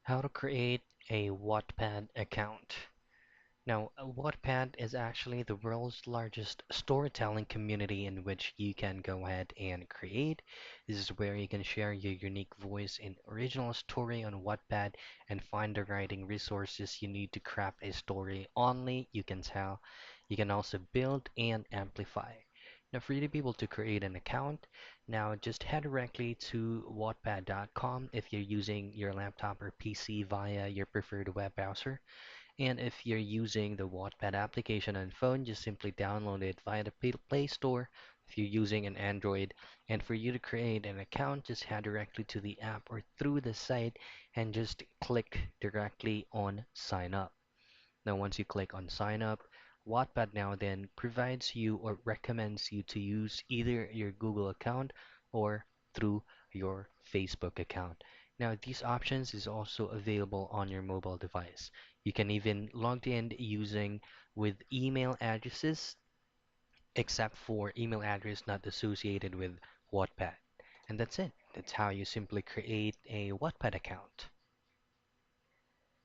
How to create a Wattpad account. Now, Wattpad is actually the world's largest storytelling community in which you can go ahead and create. This is where you can share your unique voice and original story on Wattpad and find the writing resources you need to craft a story only you can tell. You can also build and amplify. Now, for you to be able to create an account, now just head directly to wattpad.com if you're using your laptop or PC via your preferred web browser. And if you're using the Wattpad application on phone, just simply download it via the Play Store if you're using an Android. And for you to create an account, just head directly to the app or through the site and just click directly on sign up. Now, once you click on sign up, Wattpad now then provides you or recommends you to use either your Google account or through your Facebook account. Now, these options is also available on your mobile device. You can even log in using with email addresses, except for email address not associated with Wattpad. And that's it. That's how you simply create a Wattpad account.